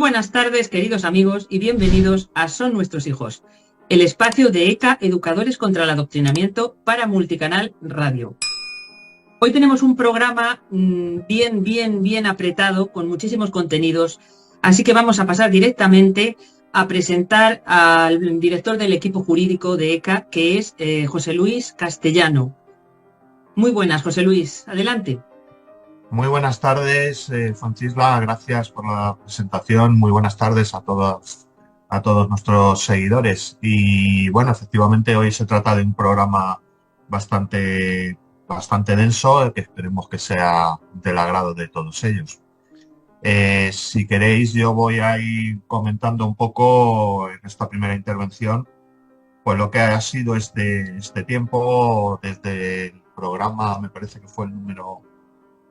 buenas tardes, queridos amigos, y bienvenidos a Son Nuestros Hijos, el espacio de ECA Educadores contra el Adoctrinamiento para Multicanal Radio. Hoy tenemos un programa bien apretado, con muchísimos contenidos, así que vamos a pasar directamente a presentar al director del equipo jurídico de ECA, que es José Luis Castellano. Muy buenas, José Luis, adelante. Muy buenas tardes, Francisla, gracias por la presentación. Muy buenas tardes a todos nuestros seguidores. Y bueno, efectivamente hoy se trata de un programa bastante denso, que esperemos que sea del agrado de todos ellos. Si queréis, yo voy a ir comentando un poco en esta primera intervención, pues lo que ha sido este tiempo, desde el programa, me parece que fue el número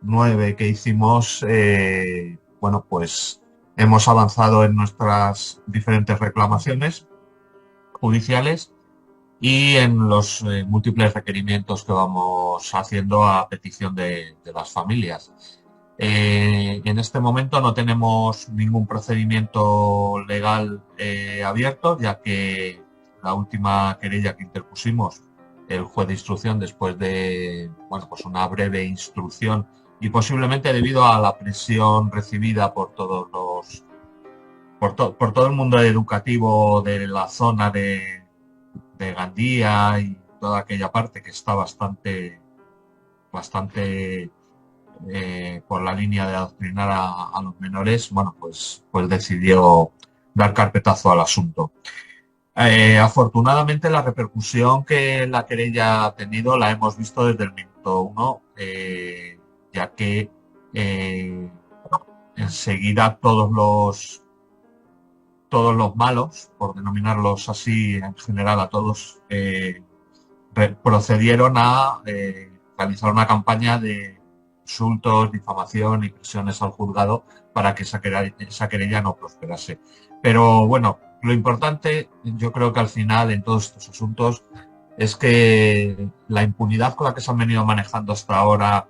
9 que hicimos. Bueno, pues hemos avanzado en nuestras diferentes reclamaciones judiciales y en los múltiples requerimientos que vamos haciendo a petición de las familias. En este momento no tenemos ningún procedimiento legal abierto, ya que la última querella que interpusimos, el juez de instrucción, después de pues una breve instrucción y posiblemente debido a la presión recibida por todo el mundo educativo de la zona de Gandía y toda aquella parte que está bastante por la línea de adoctrinar a los menores, pues decidió dar carpetazo al asunto. Afortunadamente la repercusión que la querella ha tenido la hemos visto desde el minuto 1, ya que enseguida todos los malos, por denominarlos así en general a todos, procedieron a realizar una campaña de insultos, difamación y presiones al juzgado para que esa querella no prosperase. Pero bueno, lo importante, yo creo que al final en todos estos asuntos es que la impunidad con la que se han venido manejando hasta ahora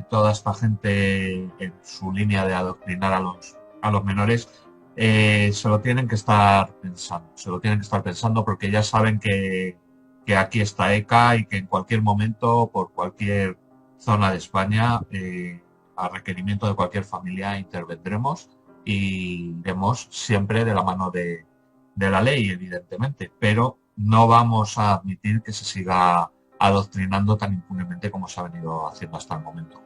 toda esta gente en su línea de adoctrinar a los menores, se lo tienen que estar pensando, porque ya saben que aquí está ECA y que en cualquier momento, por cualquier zona de España, a requerimiento de cualquier familia, intervendremos y iremos siempre de la mano de la ley, evidentemente, pero no vamos a admitir que se siga adoctrinando tan impunemente como se ha venido haciendo hasta el momento.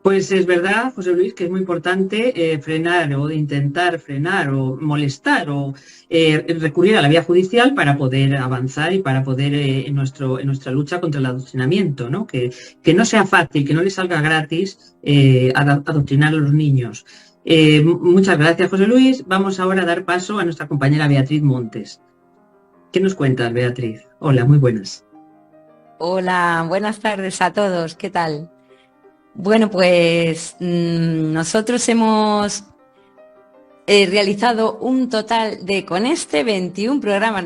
Pues es verdad, José Luis, que es muy importante frenar o intentar frenar o molestar o recurrir a la vía judicial para poder avanzar y para poder en nuestra lucha contra el adoctrinamiento, ¿no? Que no sea fácil, que no les salga gratis adoctrinar a los niños. Muchas gracias, José Luis. Vamos ahora a dar paso a nuestra compañera Beatriz Montes. ¿Qué nos cuentas, Beatriz? Hola, muy buenas. Hola, buenas tardes a todos. ¿Qué tal? Bueno, pues nosotros hemos realizado un total de, con 21 programas,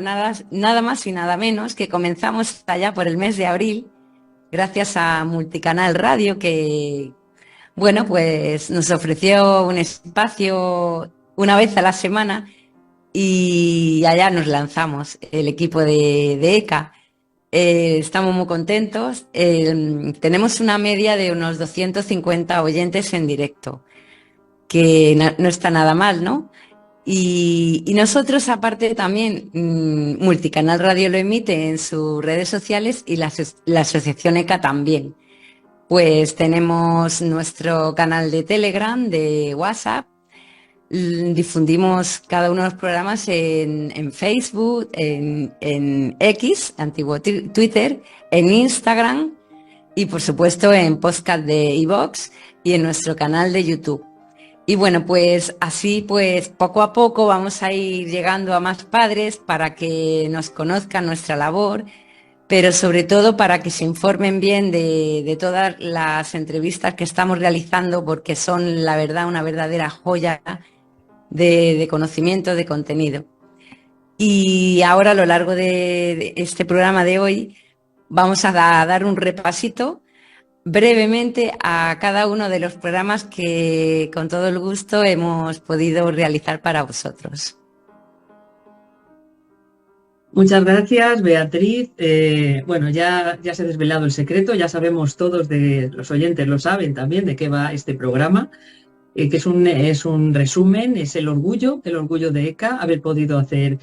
nada más y nada menos, que comenzamos allá por el mes de abril, gracias a Multicanal Radio, que, bueno, pues nos ofreció un espacio una vez a la semana y allá nos lanzamos, el equipo de ECA. Estamos muy contentos. Tenemos una media de unos 250 oyentes en directo, que no está nada mal, ¿no? Y nosotros, aparte, también Multicanal Radio lo emite en sus redes sociales y la Asociación ECA también. Pues tenemos nuestro canal de Telegram, de WhatsApp. Difundimos cada uno de los programas en Facebook, en X, antiguo Twitter, en Instagram y por supuesto en podcast de iVoox y en nuestro canal de YouTube. Y bueno, pues así pues poco a poco vamos a ir llegando a más padres para que nos conozcan nuestra labor, pero sobre todo para que se informen bien de todas las entrevistas que estamos realizando, porque son, la verdad, una verdadera joya de conocimiento, de contenido. Y ahora, a lo largo de este programa de hoy, vamos a dar un repasito brevemente a cada uno de los programas que con todo el gusto hemos podido realizar para vosotros. Muchas gracias, Beatriz. Bueno, ya se ha desvelado el secreto, ya sabemos todos, de los oyentes lo saben también, de qué va este programa, que es un resumen, es el orgullo de ECA, haber podido hacer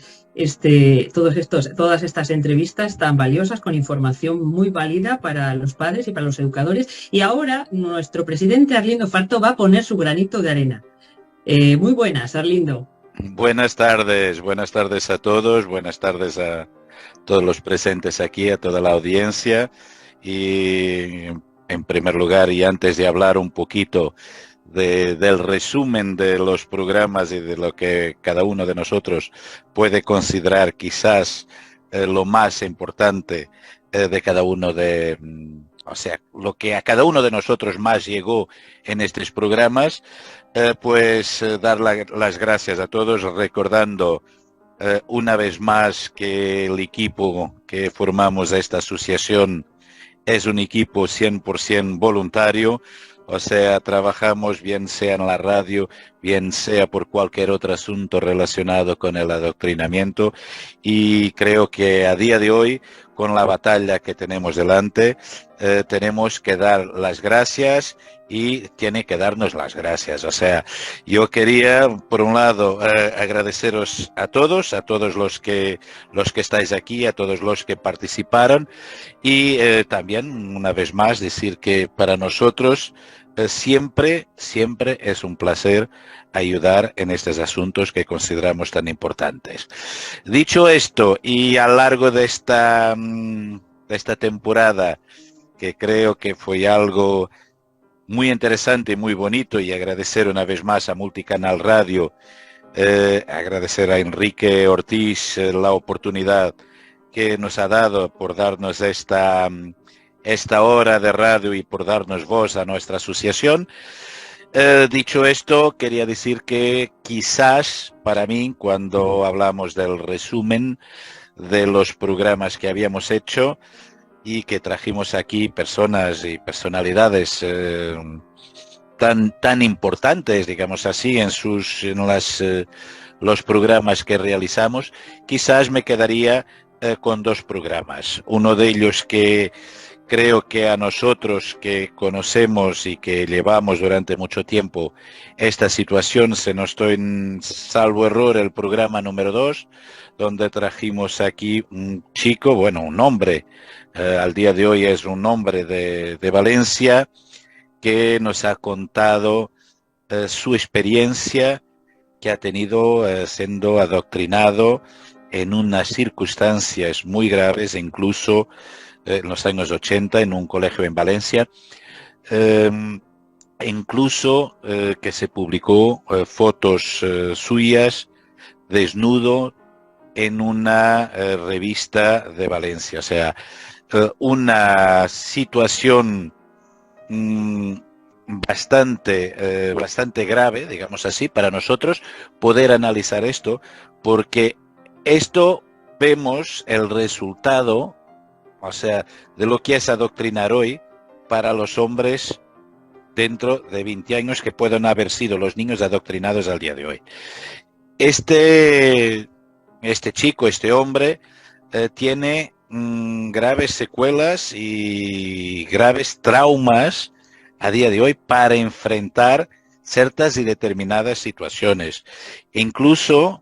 todas estas entrevistas tan valiosas, con información muy válida para los padres y para los educadores. Y ahora nuestro presidente Arlindo Farto va a poner su granito de arena. Muy buenas, Arlindo. Buenas tardes a todos, buenas tardes a todos los presentes aquí, a toda la audiencia. Y en primer lugar, y antes de hablar un poquito del resumen de los programas y de lo que cada uno de nosotros puede considerar quizás lo más importante de cada uno o sea, lo que a cada uno de nosotros más llegó en estos programas, dar las gracias a todos, recordando una vez más que el equipo que formamos esta asociación es un equipo 100% voluntario. O sea, trabajamos bien sea en la radio, bien sea por cualquier otro asunto relacionado con el adoctrinamiento, y creo que a día de hoy, con la batalla que tenemos delante, tenemos que dar las gracias y tiene que darnos las gracias. O sea, yo quería, por un lado, agradeceros a todos los que estáis aquí, a todos los que participaron, y también, una vez más, decir que para nosotros siempre es un placer ayudar en estos asuntos que consideramos tan importantes. Dicho esto, y a lo largo de esta temporada, que creo que fue algo muy interesante y muy bonito, y agradecer una vez más a Multicanal Radio, agradecer a Enrique Ortiz la oportunidad que nos ha dado por darnos esta hora de radio y por darnos voz a nuestra asociación. Dicho esto, quería decir que quizás para mí, cuando hablamos del resumen de los programas que habíamos hecho y que trajimos aquí personas y personalidades tan importantes, digamos así, en los programas que realizamos, quizás me quedaría con dos programas. Uno de ellos que creo que a nosotros que conocemos y que llevamos durante mucho tiempo esta situación, se nos estoy, salvo error, el programa número 2, donde trajimos aquí un chico, bueno, un hombre, al día de hoy es un hombre de Valencia, que nos ha contado su experiencia que ha tenido siendo adoctrinado en unas circunstancias muy graves, incluso en los años 80 en un colegio en Valencia, incluso que se publicó fotos suyas desnudo en una revista de Valencia. O sea, una situación bastante grave, digamos así, para nosotros poder analizar esto, porque esto vemos el resultado, o sea, de lo que es adoctrinar hoy para los hombres dentro de 20 años que pueden haber sido los niños adoctrinados al día de hoy. Este chico, este hombre, tiene graves secuelas y graves traumas a día de hoy para enfrentar ciertas y determinadas situaciones. Incluso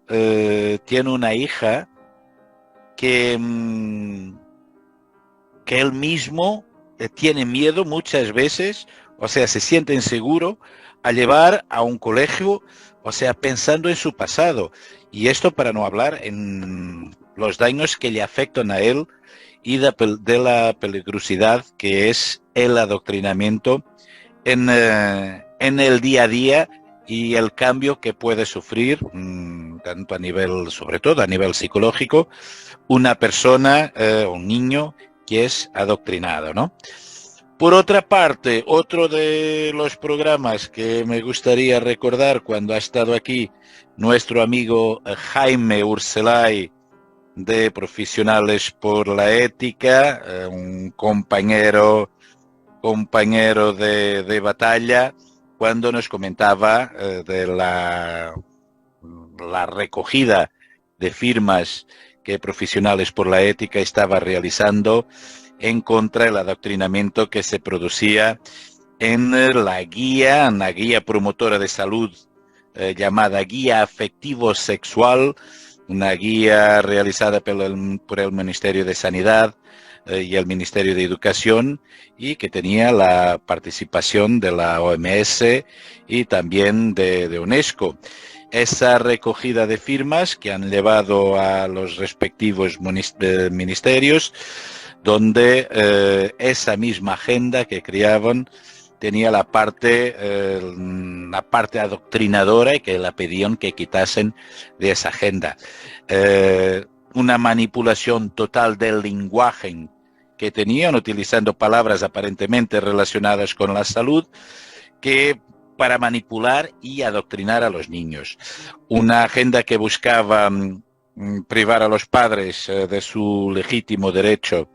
tiene una hija que él mismo tiene miedo muchas veces, o sea, se siente inseguro a llevar a un colegio, o sea, pensando en su pasado. Y esto para no hablar en los daños que le afectan a él y de la peligrosidad que es el adoctrinamiento en el día a día, y el cambio que puede sufrir, tanto a nivel, sobre todo a nivel psicológico, una persona, un niño que es adoctrinado, ¿no? Por otra parte, otro de los programas que me gustaría recordar cuando ha estado aquí nuestro amigo Jaime Urselay, de Profesionales por la Ética, un compañero compañero de batalla cuando nos comentaba de la recogida de firmas que Profesionales por la Ética estaba realizando en contra del adoctrinamiento que se producía en la guía promotora de salud llamada Guía Afectivo Sexual, una guía realizada por el Ministerio de Sanidad y el Ministerio de Educación, y que tenía la participación de la OMS y también de UNESCO. Esa recogida de firmas que han llevado a los respectivos ministerios, donde esa misma agenda que creaban tenía la parte adoctrinadora, y que la pedían que quitasen de esa agenda. Una manipulación total del lenguaje que tenían, utilizando palabras aparentemente relacionadas con la salud, que para manipular y adoctrinar a los niños. Una agenda que buscaba privar a los padres de su legítimo derecho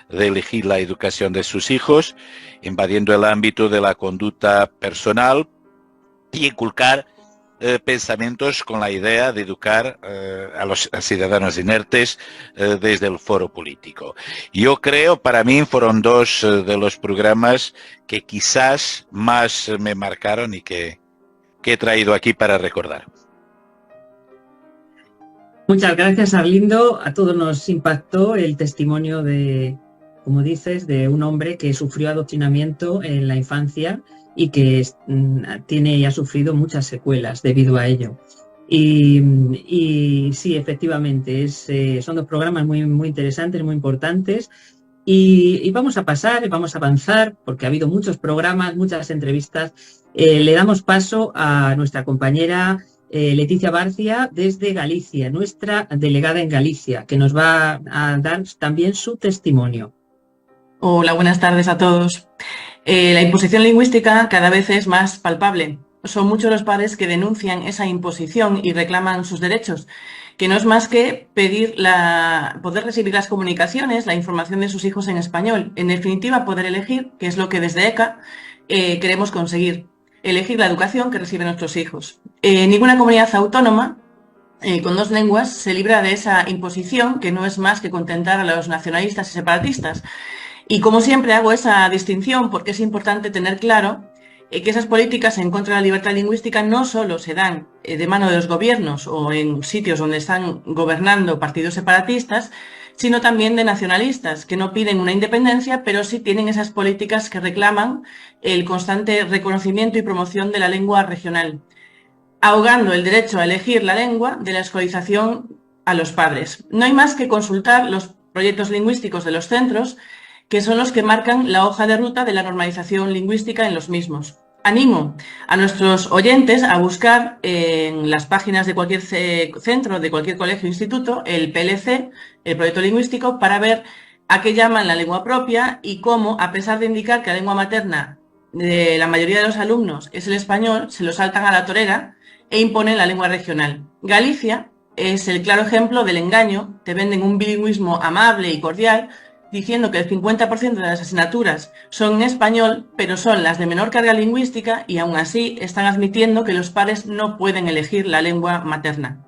de elegir la educación de sus hijos, invadiendo el ámbito de la conducta personal y inculcar pensamientos con la idea de educar a los ciudadanos inertes desde el foro político. Yo creo, para mí, fueron dos de los programas que quizás más me marcaron y que he traído aquí para recordar. Muchas gracias, Arlindo. A todos nos impactó el testimonio de, como dices, de un hombre que sufrió adoctrinamiento en la infancia y que tiene y ha sufrido muchas secuelas debido a ello. Y sí, efectivamente, son dos programas muy, muy interesantes, muy importantes. Y vamos a pasar, vamos a avanzar, porque ha habido muchos programas, muchas entrevistas. Le damos paso a nuestra compañera Leticia Barcia desde Galicia, nuestra delegada en Galicia, que nos va a dar también su testimonio. Hola, buenas tardes a todos. La imposición lingüística cada vez es más palpable. Son muchos los padres que denuncian esa imposición y reclaman sus derechos, que no es más que pedir poder recibir las comunicaciones, la información de sus hijos en español. En definitiva, poder elegir, que es lo que desde ECA queremos conseguir, elegir la educación que reciben nuestros hijos. Ninguna comunidad autónoma con dos lenguas se libra de esa imposición, que no es más que contentar a los nacionalistas y separatistas. Y como siempre hago esa distinción porque es importante tener claro que esas políticas en contra de la libertad lingüística no solo se dan de mano de los gobiernos o en sitios donde están gobernando partidos separatistas, sino también de nacionalistas que no piden una independencia, pero sí tienen esas políticas que reclaman el constante reconocimiento y promoción de la lengua regional, ahogando el derecho a elegir la lengua de la escolarización a los padres. No hay más que consultar los proyectos lingüísticos de los centros, que son los que marcan la hoja de ruta de la normalización lingüística en los mismos. Animo a nuestros oyentes a buscar en las páginas de cualquier centro, de cualquier colegio o instituto, el PLC, el proyecto lingüístico, para ver a qué llaman la lengua propia y cómo, a pesar de indicar que la lengua materna de la mayoría de los alumnos es el español, se lo saltan a la torera e imponen la lengua regional. Galicia es el claro ejemplo del engaño. Te venden un bilingüismo amable y cordial, diciendo que el 50% de las asignaturas son en español, pero son las de menor carga lingüística, y aún así están admitiendo que los padres no pueden elegir la lengua materna.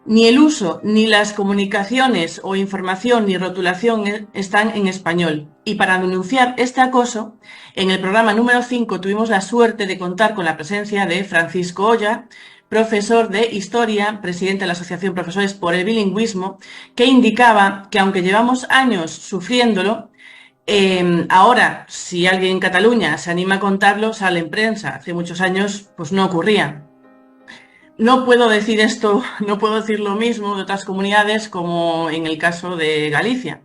Ni el uso, ni las comunicaciones o información ni rotulación están en español. Y para denunciar este acoso, en el programa número 5 tuvimos la suerte de contar con la presencia de Francisco Olla, profesor de Historia, presidente de la Asociación Profesores por el Bilingüismo, que indicaba que aunque llevamos años sufriéndolo, ahora, si alguien en Cataluña se anima a contarlo, sale en prensa. Hace muchos años pues no ocurría. No puedo decir esto, no puedo decir lo mismo de otras comunidades como en el caso de Galicia.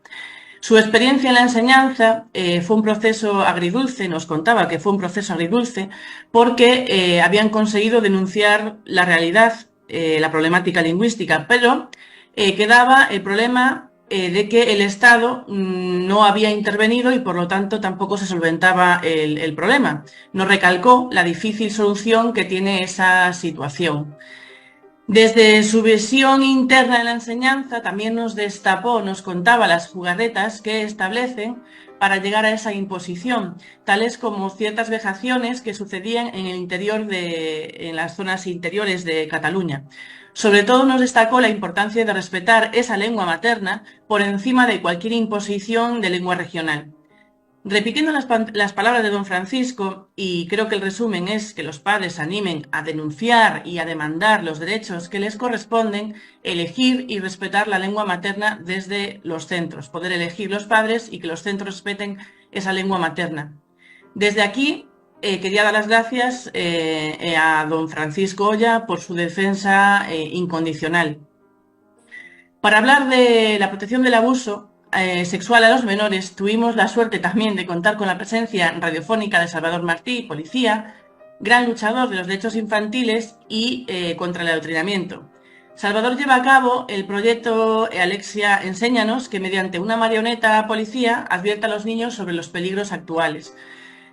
Su experiencia en la enseñanza fue un proceso agridulce, nos contaba que fue un proceso agridulce porque habían conseguido denunciar la realidad, la problemática lingüística, pero quedaba el problema de que el Estado no había intervenido y por lo tanto tampoco se solventaba el problema. Nos recalcó la difícil solución que tiene esa situación. Desde su visión interna en la enseñanza también nos destapó, nos contaba las jugarretas que establecen para llegar a esa imposición, tales como ciertas vejaciones que sucedían en el interior en las zonas interiores de Cataluña. Sobre todo nos destacó la importancia de respetar esa lengua materna por encima de cualquier imposición de lengua regional. Repitiendo las palabras de don Francisco, y creo que el resumen es que los padres animen a denunciar y a demandar los derechos que les corresponden, elegir y respetar la lengua materna desde los centros, poder elegir los padres y que los centros respeten esa lengua materna. Desde aquí quería dar las gracias a don Francisco Oya por su defensa incondicional. Para hablar de la protección del abuso sexual a los menores, tuvimos la suerte también de contar con la presencia radiofónica de Salvador Martí, policía, gran luchador de los derechos infantiles y contra el adoctrinamiento. Salvador lleva a cabo el proyecto Alexia Enséñanos, que mediante una marioneta policía advierte a los niños sobre los peligros actuales.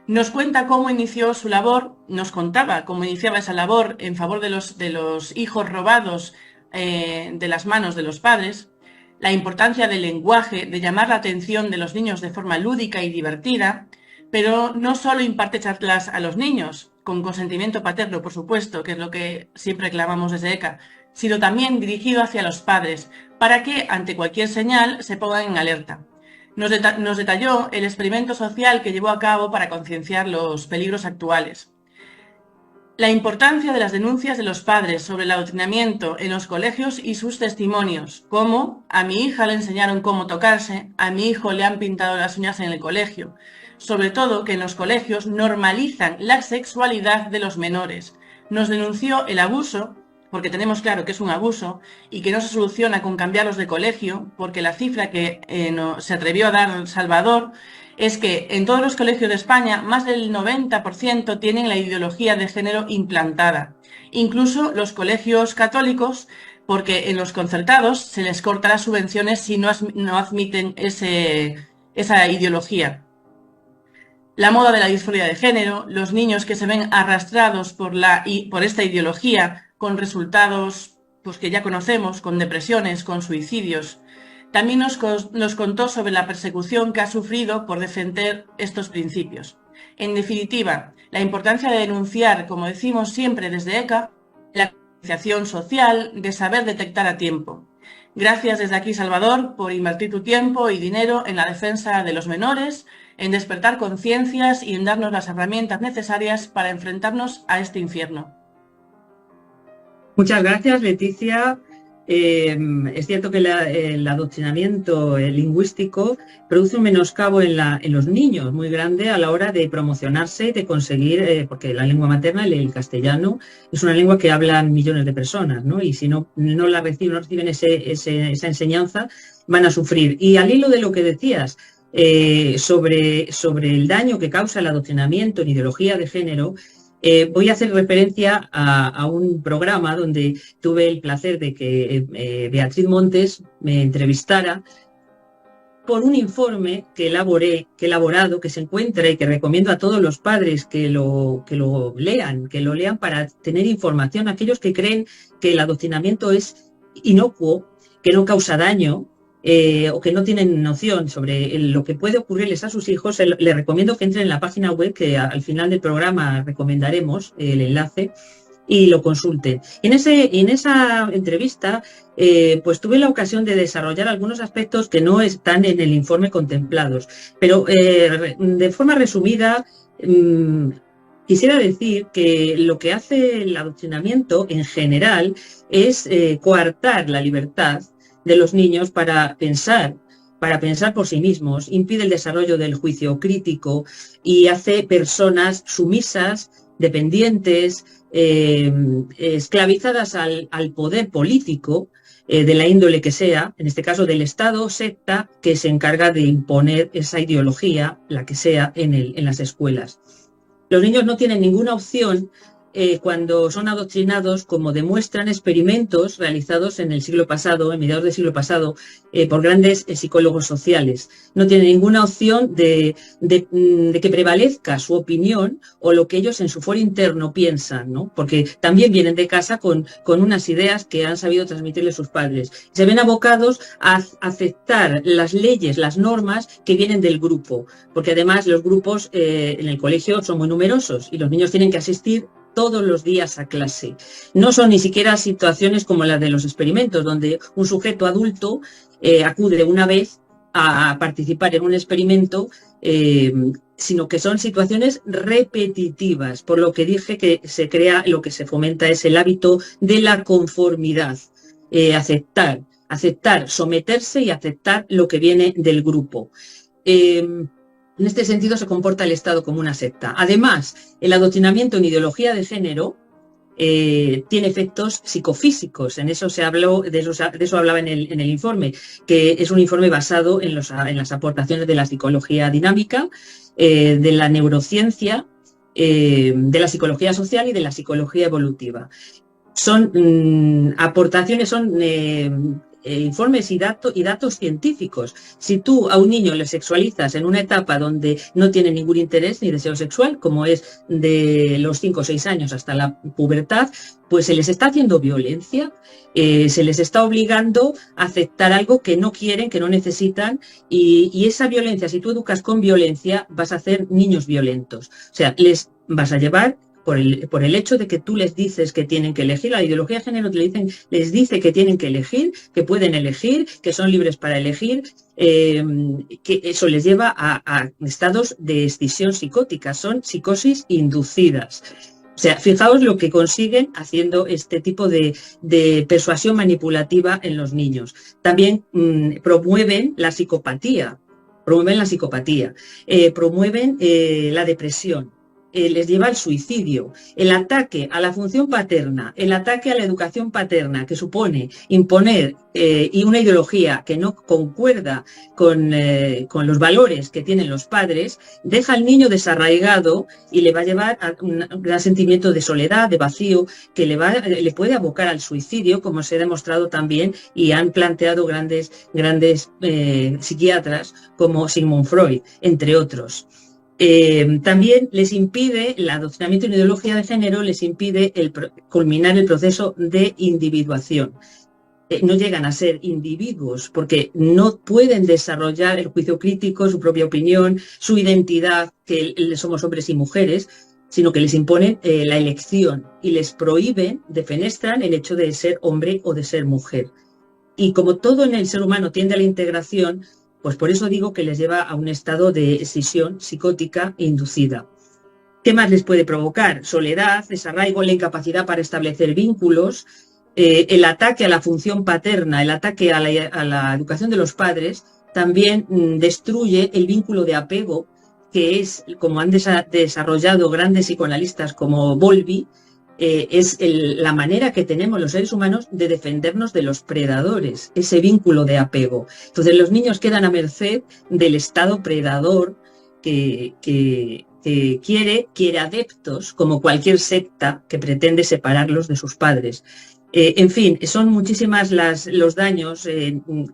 Nos cuenta cómo inició su labor, nos contaba cómo iniciaba esa labor en favor de los hijos robados de las manos de los padres, la importancia del lenguaje, de llamar la atención de los niños de forma lúdica y divertida, pero no solo imparte charlas a los niños, con consentimiento paterno, por supuesto, que es lo que siempre clamamos desde ECA, sino también dirigido hacia los padres, para que ante cualquier señal se pongan en alerta. Nos detalló el experimento social que llevó a cabo para concienciar los peligros actuales. La importancia de las denuncias de los padres sobre el adoctrinamiento en los colegios y sus testimonios, como a mi hija le enseñaron cómo tocarse, a mi hijo le han pintado las uñas en el colegio. Sobre todo que en los colegios normalizan la sexualidad de los menores. Nos denunció el abuso, porque tenemos claro que es un abuso, y que no se soluciona con cambiarlos de colegio, porque la cifra que se atrevió a dar Salvador es que en todos los colegios de España más del 90% tienen la ideología de género implantada. Incluso los colegios católicos, porque en los concertados se les corta las subvenciones si no admiten esa ideología. La moda de la disforia de género, los niños que se ven arrastrados por esta ideología con resultados pues, que ya conocemos, con depresiones, con suicidios. También nos contó sobre la persecución que ha sufrido por defender estos principios. En definitiva, la importancia de denunciar, como decimos siempre desde ECA, la concienciación social, de saber detectar a tiempo. Gracias desde aquí, Salvador, por invertir tu tiempo y dinero en la defensa de los menores, en despertar conciencias y en darnos las herramientas necesarias para enfrentarnos a este infierno. Muchas gracias, Leticia. Es cierto que el adoctrinamiento lingüístico produce un menoscabo en los niños muy grande a la hora de promocionarse y de conseguir, porque la lengua materna, el castellano, es una lengua que hablan millones de personas, ¿no? Y si no reciben esa enseñanza, van a sufrir. Y al hilo de lo que decías sobre el daño que causa el adoctrinamiento en ideología de género, voy a hacer referencia a un programa donde tuve el placer de que Beatriz Montes me entrevistara por un informe que he elaborado, que se encuentra y que recomiendo a todos los padres que lo lean para tener información, aquellos que creen que el adoctrinamiento es inocuo, que no causa daño, o que no tienen noción sobre lo que puede ocurrirles a sus hijos. Les recomiendo que entren en la página web, que al final del programa recomendaremos el enlace, y lo consulten. En esa entrevista pues tuve la ocasión de desarrollar algunos aspectos que no están en el informe contemplados, pero de forma resumida quisiera decir que lo que hace el adoctrinamiento en general es coartar la libertad de los niños para pensar por sí mismos, impide el desarrollo del juicio crítico y hace personas sumisas, dependientes, esclavizadas al poder político de la índole que sea, en este caso del Estado, secta, que se encarga de imponer esa ideología, la que sea, en las escuelas. Los niños no tienen ninguna opción cuando son adoctrinados, como demuestran experimentos realizados en el siglo pasado, en mediados del siglo pasado, por grandes psicólogos sociales. No tienen ninguna opción de que prevalezca su opinión o lo que ellos en su foro interno piensan, ¿no? Porque también vienen de casa con unas ideas que han sabido transmitirles sus padres. Se ven abocados a aceptar las leyes, las normas que vienen del grupo, porque además los grupos en el colegio son muy numerosos y los niños tienen que asistir todos los días a clase. No son ni siquiera situaciones como las de los experimentos, donde un sujeto adulto acude una vez a participar en un experimento, sino que son situaciones repetitivas, por lo que dije que se crea, lo que se fomenta es el hábito de la conformidad, aceptar, someterse y aceptar lo que viene del grupo. En este sentido se comporta el Estado como una secta. Además, el adoctrinamiento en ideología de género tiene efectos psicofísicos. En eso se habló, de eso hablaba en el informe, que es un informe basado en las aportaciones de la psicología dinámica, de la neurociencia, de la psicología social y de la psicología evolutiva. Son aportaciones, son informes y datos científicos. Si tú a un niño le sexualizas en una etapa donde no tiene ningún interés ni deseo sexual, como es de los 5 o 6 años hasta la pubertad, pues se les está haciendo violencia, se les está obligando a aceptar algo que no quieren, que no necesitan, y esa violencia, si tú educas con violencia, vas a hacer niños violentos. O sea, les vas a llevar por el hecho de que tú les dices que tienen que elegir. La ideología de género les dice que tienen que elegir, que pueden elegir, que son libres para elegir, que eso les lleva a estados de escisión psicótica, son psicosis inducidas. O sea, fijaos lo que consiguen haciendo este tipo de persuasión manipulativa en los niños. También promueven la psicopatía, promueven la depresión. Les lleva al suicidio, el ataque a la función paterna, el ataque a la educación paterna, que supone imponer y una ideología que no concuerda con los valores que tienen los padres, deja al niño desarraigado y le va a llevar a un gran sentimiento de soledad, de vacío, que le puede abocar al suicidio, como se ha demostrado también y han planteado grandes psiquiatras como Sigmund Freud, entre otros. También les impide, el adoctrinamiento en ideología de género les impide culminar el proceso de individuación. No llegan a ser individuos porque no pueden desarrollar el juicio crítico, su propia opinión, su identidad, que somos hombres y mujeres, sino que les imponen la elección y les prohíben, defenestran el hecho de ser hombre o de ser mujer. Y como todo en el ser humano tiende a la integración, pues por eso digo que les lleva a un estado de escisión psicótica inducida. ¿Qué más les puede provocar? Soledad, desarraigo, la incapacidad para establecer vínculos, el ataque a la función paterna, el ataque a la educación de los padres, también destruye el vínculo de apego, que es, como han desarrollado grandes psicoanalistas como Bowlby, es la manera que tenemos los seres humanos de defendernos de los predadores, ese vínculo de apego. Entonces los niños quedan a merced del estado predador que quiere adeptos, como cualquier secta que pretende separarlos de sus padres. En fin, son muchísimas los daños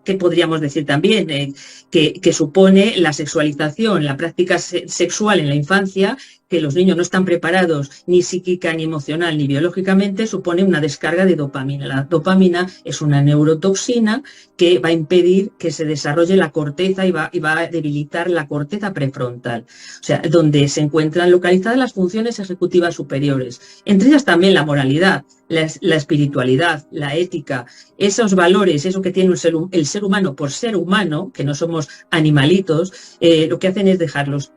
que podríamos decir también que supone la sexualización, la práctica sexual en la infancia, que los niños no están preparados ni psíquica, ni emocional, ni biológicamente, supone una descarga de dopamina. La dopamina es una neurotoxina que va a impedir que se desarrolle la corteza y va a debilitar la corteza prefrontal, o sea, donde se encuentran localizadas las funciones ejecutivas superiores, entre ellas también la moralidad, la espiritualidad, la ética, esos valores, eso que tiene el ser humano por ser humano, que no somos animalitos, lo que hacen es dejarlos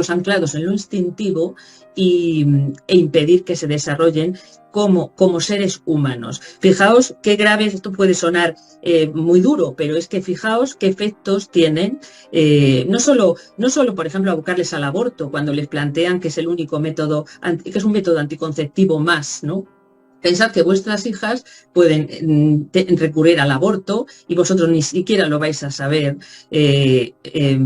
anclados en lo instintivo e impedir que se desarrollen como seres humanos. Fijaos qué grave, esto puede sonar muy duro, pero es que fijaos qué efectos tienen, no solo, por ejemplo, abocarles al aborto, cuando les plantean que es el único método, que es un método anticonceptivo más, ¿no? Pensad que vuestras hijas pueden recurrir al aborto y vosotros ni siquiera lo vais a saber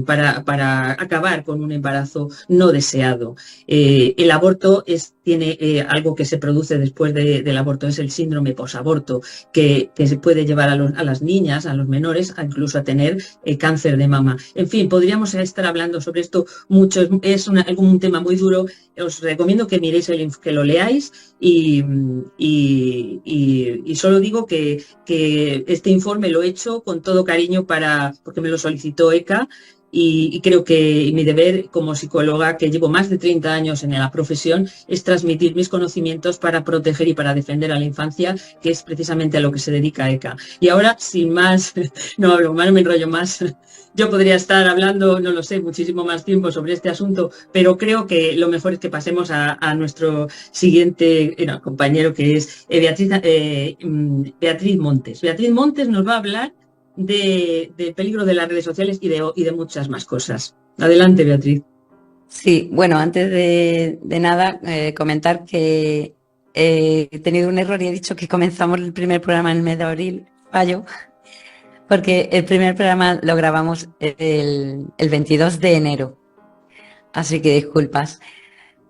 para acabar con un embarazo no deseado. El aborto es tiene algo que se produce después del aborto, es el síndrome posaborto, que se puede llevar a las niñas, a los menores, incluso a tener cáncer de mama. En fin, podríamos estar hablando sobre esto mucho, es un tema muy duro. Os recomiendo que miréis que lo leáis y solo digo que este informe lo he hecho con todo cariño porque me lo solicitó ECA. Y creo que mi deber como psicóloga, que llevo más de 30 años en la profesión, es transmitir mis conocimientos para proteger y para defender a la infancia, que es precisamente a lo que se dedica ECA. Y ahora, sin más, no hablo más, no me enrollo más. Yo podría estar hablando, no lo sé, muchísimo más tiempo sobre este asunto, pero creo que lo mejor es que pasemos a nuestro siguiente compañero, que es Beatriz Montes. Beatriz Montes nos va a hablar de peligro de las redes sociales y de muchas más cosas. Adelante, Beatriz. Sí, bueno, antes de nada, comentar que he tenido un error y he dicho que comenzamos el primer programa en el mes de abril. Fallo, porque el primer programa lo grabamos el 22 de enero. Así que disculpas.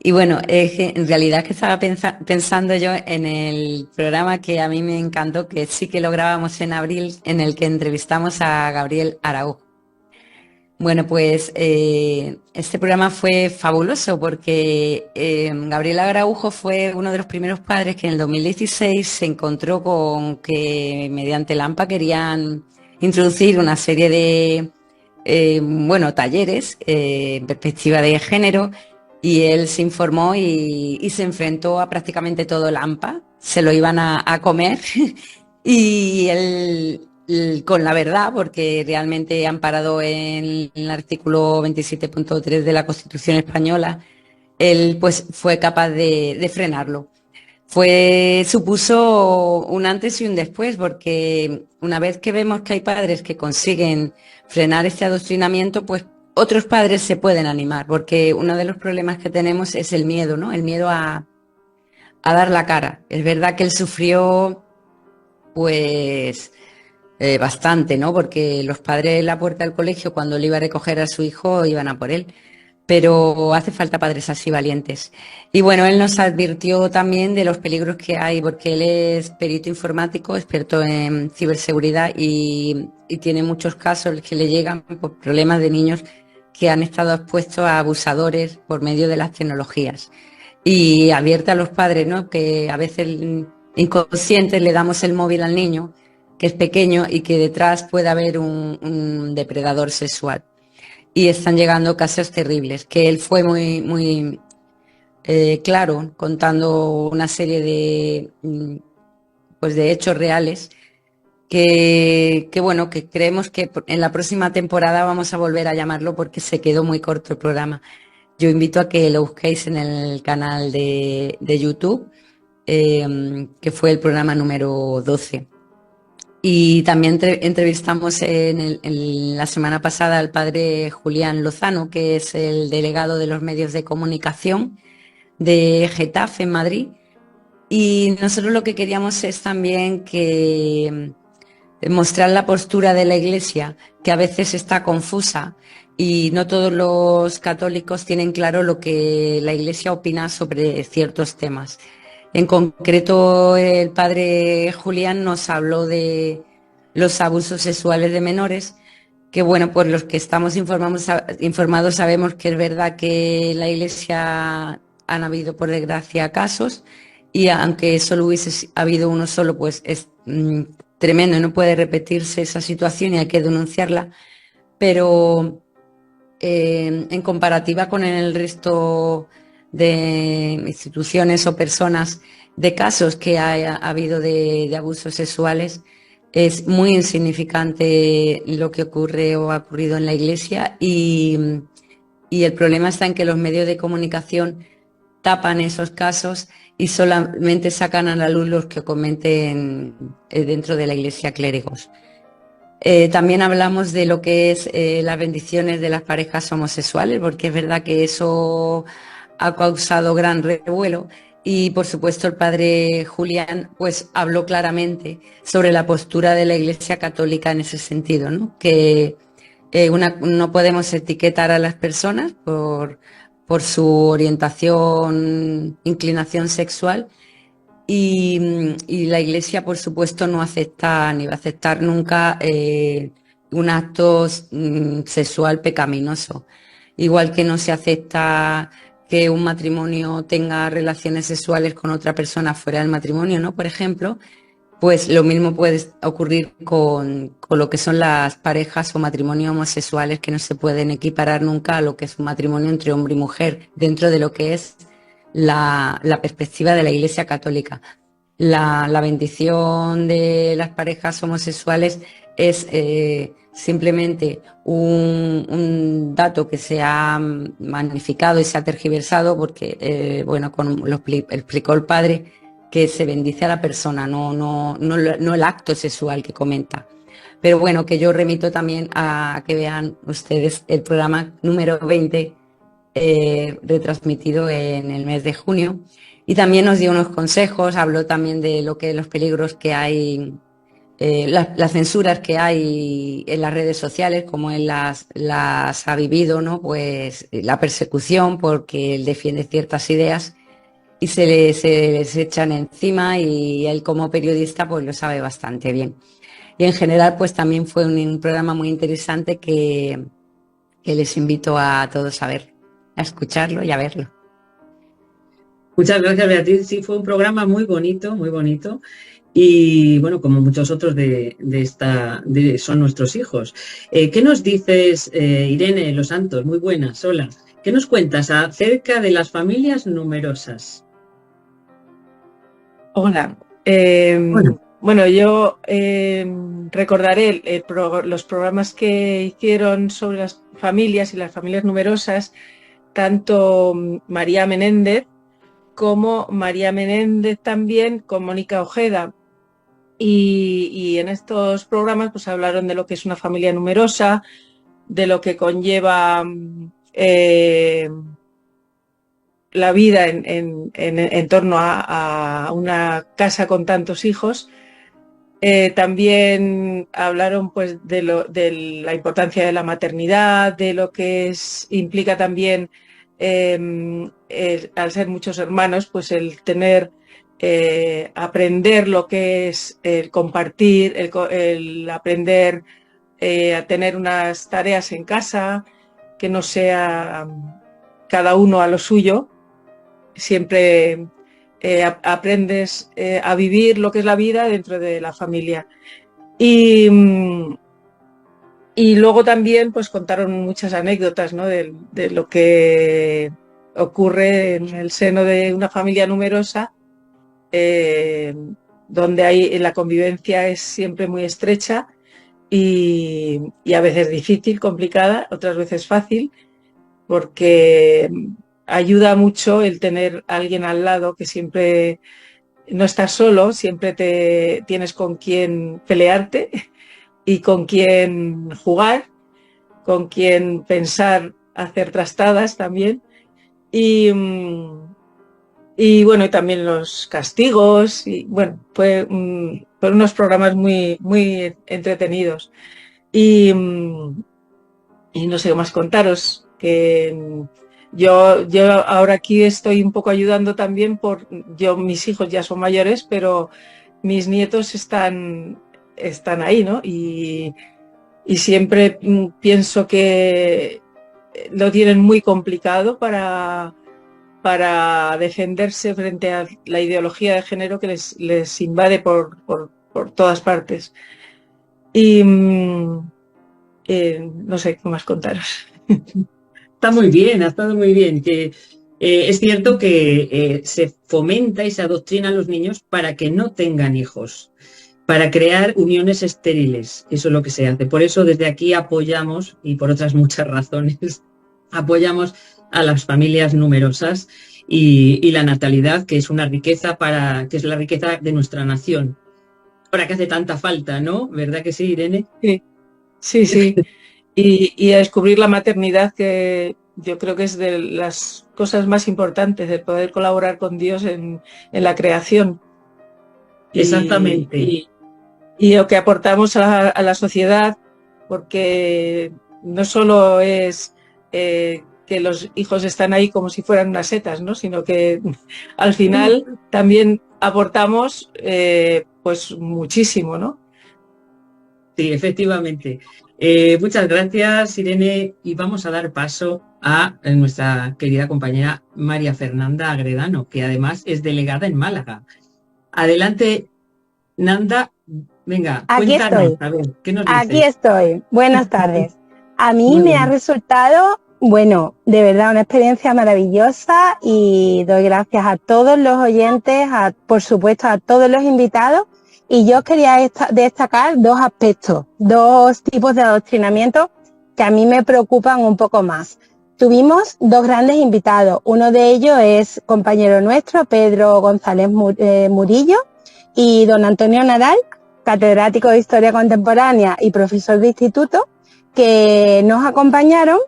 Y bueno, en realidad es que estaba pensando yo en el programa que a mí me encantó, que sí que lo grabamos en abril, en el que entrevistamos a Gabriel Araujo. Bueno, pues este programa fue fabuloso porque Gabriel Araujo fue uno de los primeros padres que en el 2016 se encontró con que mediante la AMPA querían introducir una serie de talleres en perspectiva de género. Y él se informó y se enfrentó a prácticamente todo el AMPA, se lo iban a comer y él con la verdad, porque realmente amparado en el artículo 27.3 de la Constitución española, él pues fue capaz de frenarlo. Supuso un antes y un después, porque una vez que vemos que hay padres que consiguen frenar este adoctrinamiento, pues otros padres se pueden animar, porque uno de los problemas que tenemos es el miedo, ¿no? El miedo a dar la cara. Es verdad que él sufrió, pues, bastante, ¿no? Porque los padres en la puerta del colegio, cuando le iba a recoger a su hijo, iban a por él. Pero hace falta padres así valientes. Y bueno, él nos advirtió también de los peligros que hay, porque él es perito informático, experto en ciberseguridad y tiene muchos casos que le llegan por problemas de niños que han estado expuestos a abusadores por medio de las tecnologías. Y advierte a los padres, ¿no?, que a veces inconscientes le damos el móvil al niño, que es pequeño, y que detrás puede haber un depredador sexual. Y están llegando casos terribles, que él fue muy claro, contando una serie de hechos reales que creemos que en la próxima temporada vamos a volver a llamarlo porque se quedó muy corto el programa. Yo invito a que lo busquéis en el canal de YouTube, que fue el programa número 12. Y también entrevistamos en la semana pasada al padre Julián Lozano, que es el delegado de los medios de comunicación de Getafe en Madrid. Y nosotros lo que queríamos es también mostrar la postura de la Iglesia, que a veces está confusa y no todos los católicos tienen claro lo que la Iglesia opina sobre ciertos temas. En concreto, el padre Julián nos habló de los abusos sexuales de menores, que bueno, pues los que estamos informados sabemos que es verdad que en la Iglesia han habido, por desgracia, casos, y aunque solo hubiese habido uno solo, pues es tremendo y no puede repetirse esa situación y hay que denunciarla, pero en comparativa con el resto de instituciones o personas, de casos que ha habido de abusos sexuales, es muy insignificante lo que ocurre o ha ocurrido en la Iglesia y el problema está en que los medios de comunicación tapan esos casos y solamente sacan a la luz los que cometen dentro de la Iglesia clérigos. También hablamos de lo que es las bendiciones de las parejas homosexuales, porque es verdad que eso ha causado gran revuelo y por supuesto el padre Julián pues habló claramente sobre la postura de la Iglesia Católica en ese sentido, ¿no? Que no podemos etiquetar a las personas por su orientación, inclinación sexual. Y la Iglesia, por supuesto, no acepta ni va a aceptar nunca un acto sexual pecaminoso. Igual que no se acepta que un matrimonio tenga relaciones sexuales con otra persona fuera del matrimonio, ¿no? Por ejemplo, pues lo mismo puede ocurrir con lo que son las parejas o matrimonios homosexuales, que no se pueden equiparar nunca a lo que es un matrimonio entre hombre y mujer, dentro de lo que es la perspectiva de la Iglesia Católica. La bendición de las parejas homosexuales es simplemente un dato que se ha magnificado y se ha tergiversado porque, bueno, como lo explicó el padre, que se bendice a la persona, no el acto sexual que comenta. Pero bueno, que yo remito también a que vean ustedes el programa número 20 retransmitido en el mes de junio, y también nos dio unos consejos, habló también de lo que los peligros que hay, las censuras que hay en las redes sociales, como él las ha vivido, ¿no? Pues la persecución porque él defiende ciertas ideas y se les echan encima, y él como periodista pues lo sabe bastante bien. Y en general pues también fue un programa muy interesante que les invito a todos a ver, a escucharlo y a verlo. Muchas gracias, Beatriz. Sí, fue un programa muy bonito, muy bonito. Y bueno, como muchos otros de Son Nuestros Hijos. ¿Qué nos dices, Irene Los Santos? Muy buenas, hola. ¿Qué nos cuentas acerca de las familias numerosas? Hola. Bueno, yo recordaré los programas que hicieron sobre las familias y las familias numerosas, tanto María Menéndez como María Menéndez también con Mónica Ojeda. Y en estos programas pues hablaron de lo que es una familia numerosa, de lo que conlleva la vida en torno a una casa con tantos hijos. También hablaron pues de la importancia de la maternidad, de lo que implica también al ser muchos hermanos, pues el tener, aprender lo que es el compartir, el aprender a tener unas tareas en casa, que no sea cada uno a lo suyo. Siempre aprendes a vivir lo que es la vida dentro de la familia. Y luego también pues contaron muchas anécdotas, ¿no? de lo que ocurre en el seno de una familia numerosa, donde la convivencia es siempre muy estrecha y a veces difícil, complicada, otras veces fácil, porque ayuda mucho el tener a alguien al lado, que siempre no estás solo, siempre tienes con quien pelearte y con quien jugar, con quien pensar, hacer trastadas también. Y bueno, y también los castigos. Y bueno, fueron unos programas muy, muy entretenidos. Y no sé qué más contaros, que yo ahora aquí estoy un poco ayudando también mis hijos ya son mayores, pero mis nietos están ahí, ¿no? Y siempre pienso que lo tienen muy complicado para defenderse frente a la ideología de género que les invade por todas partes. Y no sé qué más contaros. Está muy bien, ha estado muy bien. Que es cierto que se fomenta y se adoctrina a los niños para que no tengan hijos, para crear uniones estériles. Eso es lo que se hace. Por eso desde aquí apoyamos, y por otras muchas razones, apoyamos a las familias numerosas y la natalidad, que es una riqueza que es la riqueza de nuestra nación. Ahora que hace tanta falta, ¿no? ¿Verdad que sí, Irene? Sí, sí. Y a descubrir la maternidad, que yo creo que es de las cosas más importantes, de poder colaborar con Dios en la creación. Exactamente. Y lo que aportamos a la sociedad, porque no solo es que los hijos están ahí como si fueran unas setas, ¿no? Sino que al final también aportamos pues muchísimo, ¿no? Sí, efectivamente. Muchas gracias, Irene, y vamos a dar paso a nuestra querida compañera María Fernanda Agredano, que además es delegada en Málaga. Adelante, Nanda. Venga, Aquí cuéntanos, estoy. a ver, ¿qué nos dices? Aquí estoy. Buenas tardes. A mí Muy me bien. ha resultado, bueno, de verdad una experiencia maravillosa y doy gracias a todos los oyentes, por supuesto a todos los invitados. Y yo quería destacar dos aspectos, dos tipos de adoctrinamiento que a mí me preocupan un poco más. Tuvimos dos grandes invitados. Uno de ellos es compañero nuestro, Pedro González Murillo, y don Antonio Nadal, catedrático de Historia Contemporánea y profesor de instituto, que nos acompañaron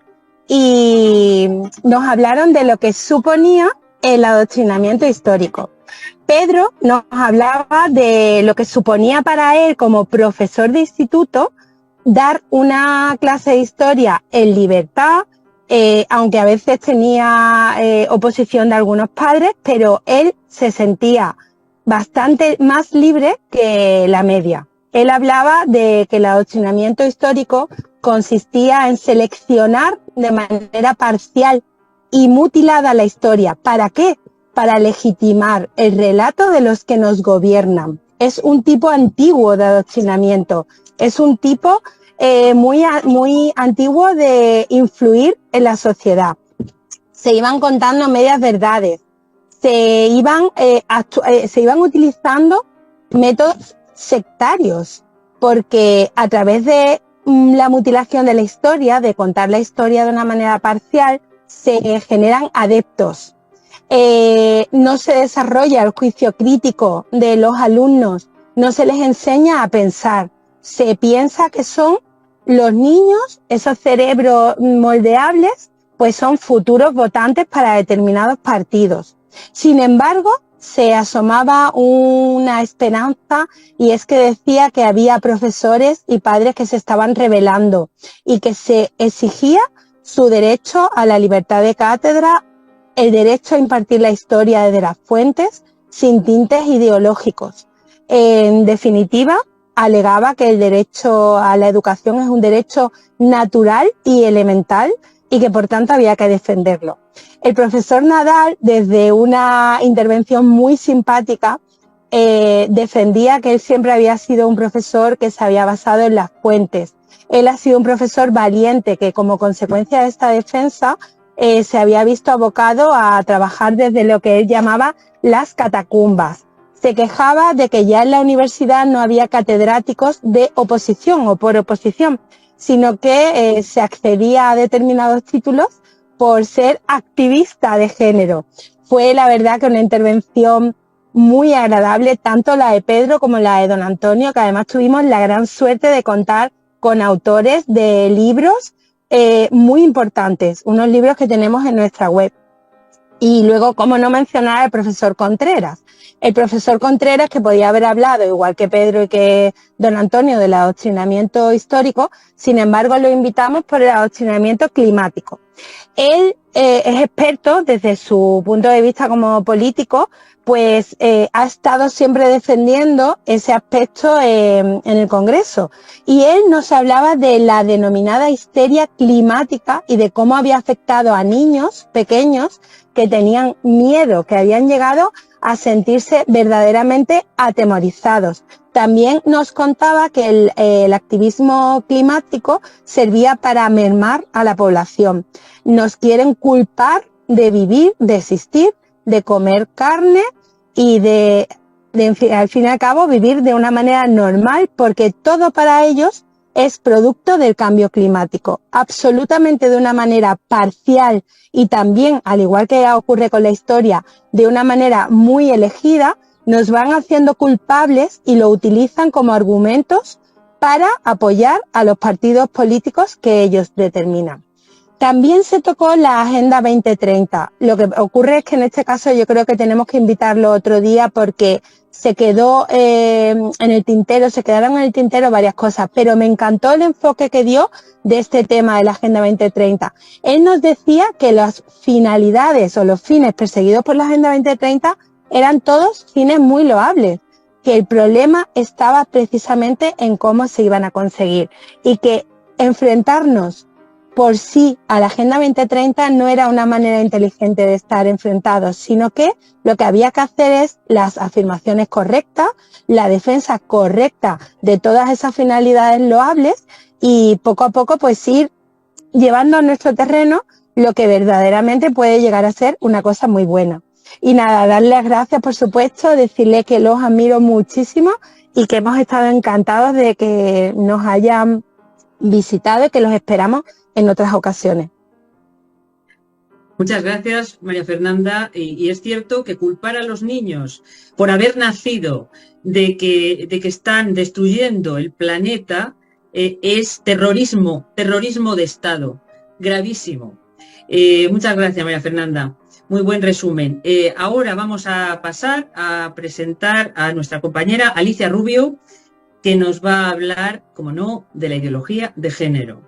y nos hablaron de lo que suponía el adoctrinamiento histórico. Pedro nos hablaba de lo que suponía para él como profesor de instituto dar una clase de historia en libertad, aunque a veces tenía oposición de algunos padres, pero él se sentía bastante más libre que la media. Él hablaba de que el adoctrinamiento histórico consistía en seleccionar de manera parcial y mutilada la historia. ¿Para qué? Para legitimar el relato de los que nos gobiernan. Es un tipo antiguo de adoctrinamiento, es un tipo muy antiguo de influir en la sociedad. Se iban contando medias verdades, se iban utilizando métodos sectarios, porque a través de la mutilación de la historia, de contar la historia de una manera parcial, se generan adeptos. No se desarrolla el juicio crítico de los alumnos, no se les enseña a pensar. Se piensa que son los niños, esos cerebros moldeables, pues son futuros votantes para determinados partidos. Sin embargo, se asomaba una esperanza, y es que decía que había profesores y padres que se estaban rebelando y que se exigía su derecho a la libertad de cátedra, el derecho a impartir la historia desde las fuentes sin tintes ideológicos. En definitiva, alegaba que el derecho a la educación es un derecho natural y elemental y que por tanto había que defenderlo. El profesor Nadal, desde una intervención muy simpática, defendía que él siempre había sido un profesor que se había basado en las fuentes. Él ha sido un profesor valiente que, como consecuencia de esta defensa, se había visto abocado a trabajar desde lo que él llamaba las catacumbas. Se quejaba de que ya en la universidad no había catedráticos de oposición o por oposición, sino que se accedía a determinados títulos por ser activista de género. Fue la verdad que una intervención muy agradable, tanto la de Pedro como la de don Antonio, que además tuvimos la gran suerte de contar con autores de libros muy importantes, unos libros que tenemos en nuestra web. Y luego, cómo no mencionar al profesor Contreras. El profesor Contreras, que podía haber hablado, igual que Pedro y que don Antonio, del adoctrinamiento histórico, sin embargo lo invitamos por el adoctrinamiento climático. Él es experto desde su punto de vista como político, pues ha estado siempre defendiendo ese aspecto en el Congreso. Y él nos hablaba de la denominada histeria climática y de cómo había afectado a niños pequeños que tenían miedo, que habían llegado a sentirse verdaderamente atemorizados. También nos contaba que el activismo climático servía para mermar a la población. Nos quieren culpar de vivir, de existir, de comer carne y de al fin y al cabo vivir de una manera normal, porque todo para ellos es producto del cambio climático, absolutamente de una manera parcial y también, al igual que ocurre con la historia, de una manera muy elegida. Nos van haciendo culpables y lo utilizan como argumentos para apoyar a los partidos políticos que ellos determinan. También se tocó la Agenda 2030. Lo que ocurre es que en este caso yo creo que tenemos que invitarlo otro día porque se quedó en el tintero, se quedaron en el tintero varias cosas, pero me encantó el enfoque que dio de este tema de la Agenda 2030. Él nos decía que las finalidades o los fines perseguidos por la Agenda 2030 eran todos fines muy loables, que el problema estaba precisamente en cómo se iban a conseguir y que enfrentarnos por sí a la Agenda 2030 no era una manera inteligente de estar enfrentados, sino que lo que había que hacer es las afirmaciones correctas, la defensa correcta de todas esas finalidades loables y poco a poco pues ir llevando a nuestro terreno lo que verdaderamente puede llegar a ser una cosa muy buena. Y nada, darle las gracias por supuesto, decirle que los admiro muchísimo y que hemos estado encantados de que nos hayan visitado y que los esperamos en otras ocasiones. Muchas gracias, María Fernanda. Y es cierto que culpar a los niños por haber nacido de que están destruyendo el planeta es terrorismo de Estado, gravísimo. Muchas gracias, María Fernanda. Muy buen resumen. Ahora vamos a pasar a presentar a nuestra compañera Alicia Rubio, que nos va a hablar, como no, de la ideología de género.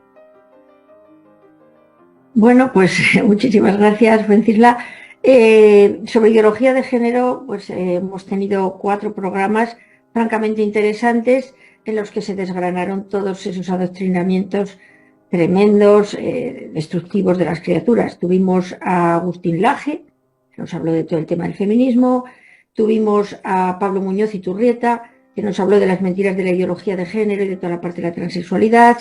Bueno, pues muchísimas gracias, Fuencisla. Sobre ideología de género, pues hemos tenido 4 programas francamente interesantes en los que se desgranaron todos esos adoctrinamientos tremendos, destructivos de las criaturas. Tuvimos a Agustín Laje, que nos habló de todo el tema del feminismo, tuvimos a Pablo Muñoz Iturrieta, que nos habló de las mentiras de la ideología de género y de toda la parte de la transexualidad,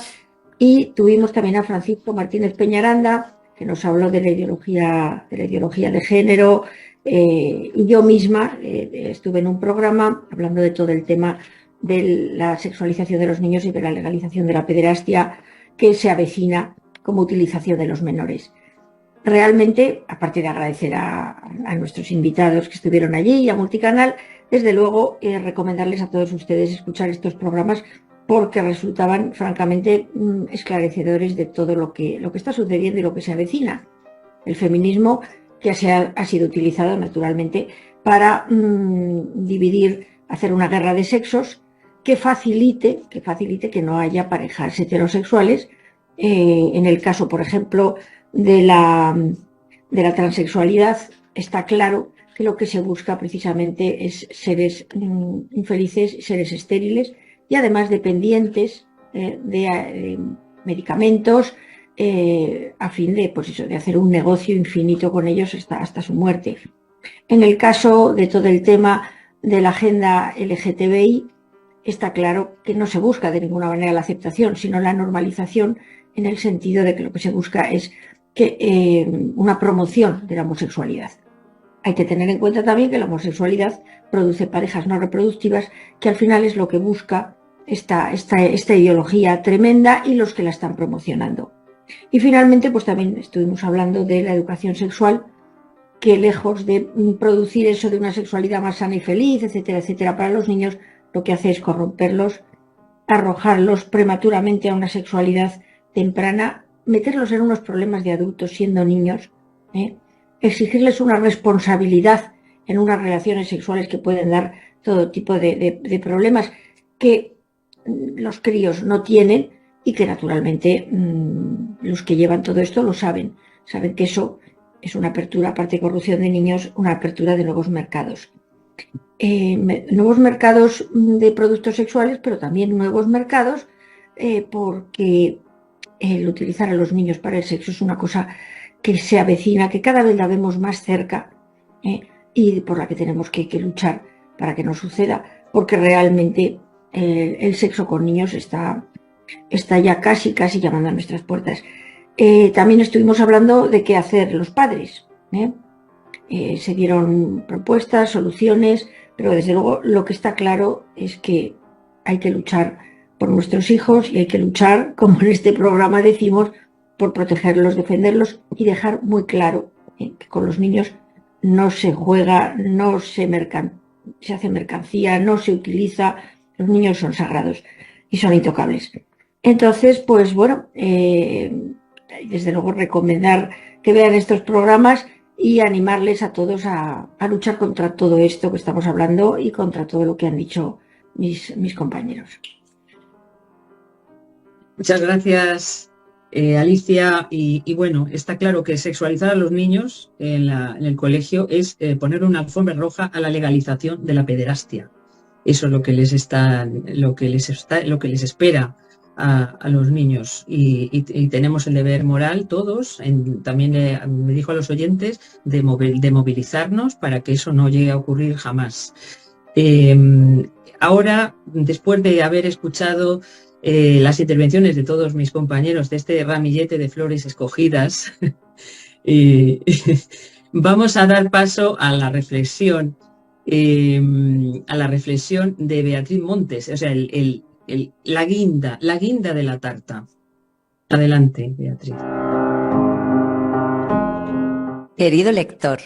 y tuvimos también a Francisco Martínez Peñaranda, que nos habló de la ideología de género, y yo misma estuve en un programa hablando de todo el tema de la sexualización de los niños y de la legalización de la pederastia que se avecina como utilización de los menores. Realmente, aparte de agradecer a nuestros invitados que estuvieron allí y a Multicanal, desde luego recomendarles a todos ustedes escuchar estos programas porque resultaban francamente esclarecedores de todo lo que está sucediendo y lo que se avecina. El feminismo que ha sido utilizado naturalmente para dividir, hacer una guerra de sexos que facilite que no haya parejas heterosexuales. En el caso, por ejemplo, de la transexualidad, está claro que lo que se busca precisamente es seres infelices, seres estériles y además dependientes de medicamentos a fin de, pues eso, de hacer un negocio infinito con ellos hasta su muerte. En el caso de todo el tema de la agenda LGTBI, está claro que no se busca de ninguna manera la aceptación, sino la normalización, en el sentido de que lo que se busca es una promoción de la homosexualidad. Hay que tener en cuenta también que la homosexualidad produce parejas no reproductivas, que al final es lo que busca esta ideología tremenda y los que la están promocionando. Y finalmente, pues también estuvimos hablando de la educación sexual, que lejos de producir eso de una sexualidad más sana y feliz, etcétera, etcétera, para los niños, lo que hace es corromperlos, arrojarlos prematuramente a una sexualidad temprana, meterlos en unos problemas de adultos siendo niños, exigirles una responsabilidad en unas relaciones sexuales que pueden dar todo tipo de problemas que los críos no tienen y que naturalmente los que llevan todo esto lo saben que eso es una apertura, aparte de corrupción de niños, una apertura de nuevos mercados. Nuevos mercados de productos sexuales, pero también nuevos mercados porque el utilizar a los niños para el sexo es una cosa que se avecina, que cada vez la vemos más cerca y por la que tenemos que luchar para que no suceda, porque realmente el sexo con niños está ya casi llamando a nuestras puertas. También estuvimos hablando de qué hacer los padres. Se dieron propuestas, soluciones, pero desde luego lo que está claro es que hay que luchar por nuestros hijos y hay que luchar, como en este programa decimos, por protegerlos, defenderlos y dejar muy claro que con los niños no se juega, no se hace mercancía, no se utiliza, los niños son sagrados y son intocables. Entonces, pues bueno, desde luego recomendar que vean estos programas y animarles a todos a luchar contra todo esto que estamos hablando y contra todo lo que han dicho mis compañeros. Muchas gracias, Alicia. Y bueno, está claro que sexualizar a los niños en el colegio es poner una alfombra roja a la legalización de la pederastia. Eso es lo que les espera a los niños. Y tenemos el deber moral todos, también me dijo a los oyentes, de movilizarnos para que eso no llegue a ocurrir jamás. Ahora, después de haber escuchado las intervenciones de todos mis compañeros de este ramillete de flores escogidas, vamos a dar paso a la reflexión de Beatriz Montes, o sea, la guinda de la tarta. Adelante, Beatriz. Querido lector,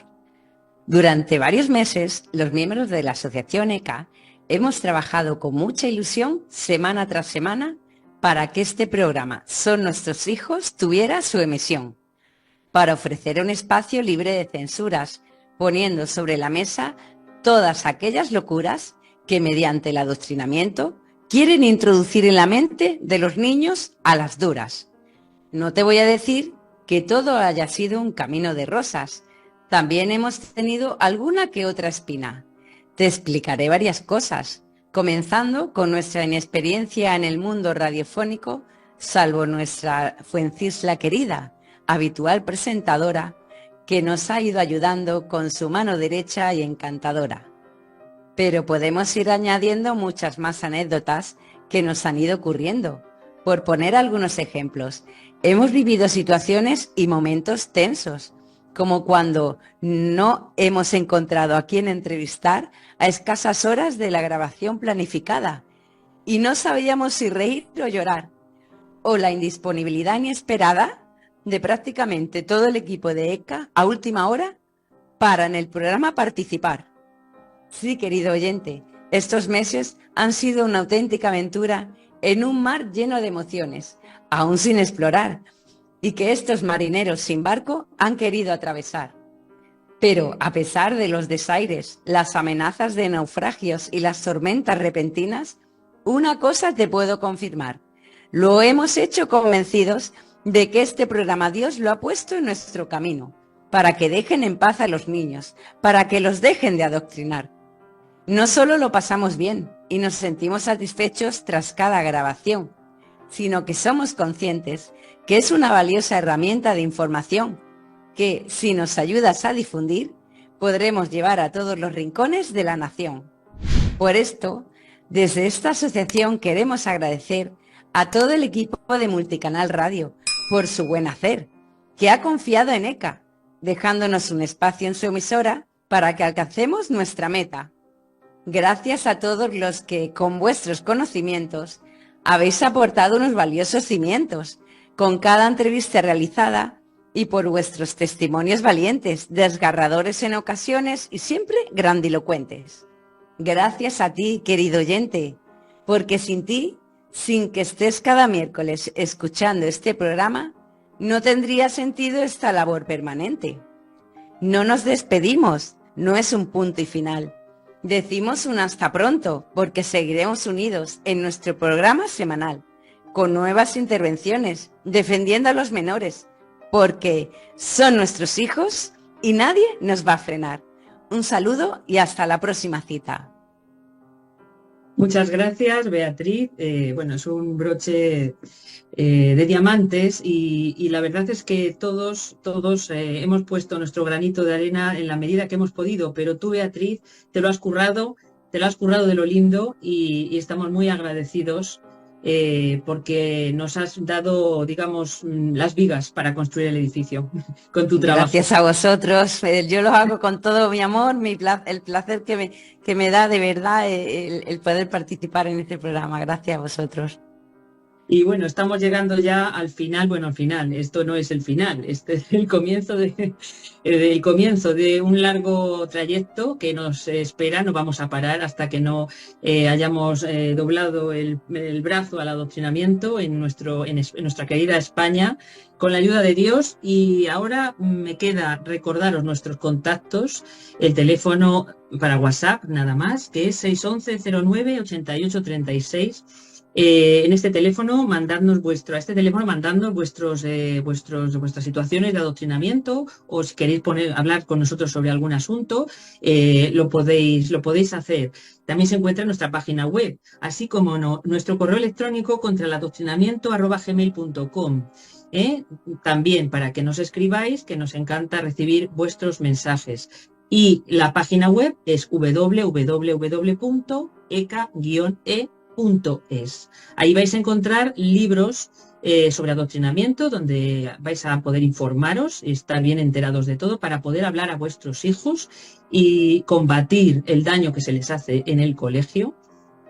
durante varios meses los miembros de la Asociación ECA hemos trabajado con mucha ilusión semana tras semana para que este programa Son Nuestros Hijos tuviera su emisión, para ofrecer un espacio libre de censuras, poniendo sobre la mesa todas aquellas locuras que mediante el adoctrinamiento quieren introducir en la mente de los niños a las duras. No te voy a decir que todo haya sido un camino de rosas, también hemos tenido alguna que otra espina. Te explicaré varias cosas, comenzando con nuestra inexperiencia en el mundo radiofónico, salvo nuestra Fuencisla querida, habitual presentadora, que nos ha ido ayudando con su mano derecha y encantadora. Pero podemos ir añadiendo muchas más anécdotas que nos han ido ocurriendo. Por poner algunos ejemplos, hemos vivido situaciones y momentos tensos, como cuando no hemos encontrado a quién entrevistar a escasas horas de la grabación planificada y no sabíamos si reír o llorar, o la indisponibilidad inesperada de prácticamente todo el equipo de ECA a última hora para en el programa participar. Sí, querido oyente, estos meses han sido una auténtica aventura en un mar lleno de emociones, aún sin explorar, y que estos marineros sin barco han querido atravesar. Pero a pesar de los desaires, las amenazas de naufragios y las tormentas repentinas, una cosa te puedo confirmar: lo hemos hecho convencidos de que este programa Dios lo ha puesto en nuestro camino, para que dejen en paz a los niños, para que los dejen de adoctrinar. No solo lo pasamos bien y nos sentimos satisfechos tras cada grabación, sino que somos conscientes que es una valiosa herramienta de información que, si nos ayudas a difundir, podremos llevar a todos los rincones de la nación. Por esto, desde esta asociación queremos agradecer a todo el equipo de Multicanal Radio por su buen hacer, que ha confiado en ECA, dejándonos un espacio en su emisora para que alcancemos nuestra meta. Gracias a todos los que, con vuestros conocimientos, habéis aportado unos valiosos cimientos con cada entrevista realizada y por vuestros testimonios valientes, desgarradores en ocasiones y siempre grandilocuentes. Gracias a ti, querido oyente, porque sin ti, sin que estés cada miércoles escuchando este programa, no tendría sentido esta labor permanente. No nos despedimos, no es un punto y final. Decimos un hasta pronto, porque seguiremos unidos en nuestro programa semanal, con nuevas intervenciones, defendiendo a los menores, porque son nuestros hijos y nadie nos va a frenar. Un saludo y hasta la próxima cita. Muchas gracias, Beatriz. Bueno, es un broche de diamantes y la verdad es que todos hemos puesto nuestro granito de arena en la medida que hemos podido, pero tú, Beatriz, te lo has currado de lo lindo y estamos muy agradecidos porque nos has dado, digamos, las vigas para construir el edificio con tu trabajo. Gracias a vosotros. Yo lo hago con todo mi amor, el placer que me da de verdad el poder participar en este programa. Gracias a vosotros. Y bueno, estamos llegando ya al final. Bueno, al final, esto no es el final, este es el comienzo de un largo trayecto que nos espera. No vamos a parar hasta que no hayamos doblado el brazo al adoctrinamiento en nuestra querida España, con la ayuda de Dios. Y ahora me queda recordaros nuestros contactos, el teléfono para WhatsApp nada más, que es 611 09 88 36. En este teléfono mandadnos vuestras situaciones de adoctrinamiento, o si queréis hablar con nosotros sobre algún asunto, lo podéis hacer. También se encuentra en nuestra página web, así como nuestro correo electrónico contraladoctrinamiento@gmail.com. También para que nos escribáis, que nos encanta recibir vuestros mensajes. Y la página web es www.eca-e.es. Ahí vais a encontrar libros sobre adoctrinamiento, donde vais a poder informaros y estar bien enterados de todo para poder hablar a vuestros hijos y combatir el daño que se les hace en el colegio,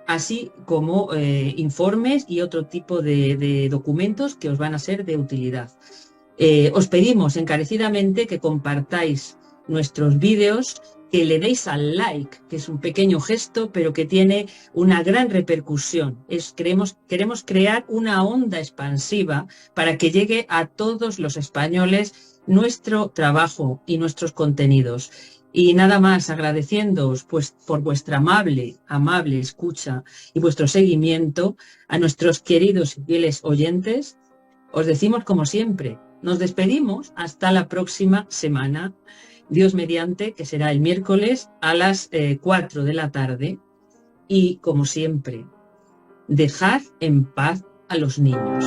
así como informes y otro tipo de documentos que os van a ser de utilidad. Os pedimos encarecidamente que compartáis nuestros vídeos, que le deis al like, que es un pequeño gesto, pero que tiene una gran repercusión. Queremos crear una onda expansiva para que llegue a todos los españoles nuestro trabajo y nuestros contenidos. Y nada más, agradeciéndoos pues por vuestra amable escucha y vuestro seguimiento. A nuestros queridos y fieles oyentes, os decimos como siempre, nos despedimos hasta la próxima semana, Dios mediante, que será el miércoles a las 4 de la tarde. Y como siempre, dejad en paz a los niños.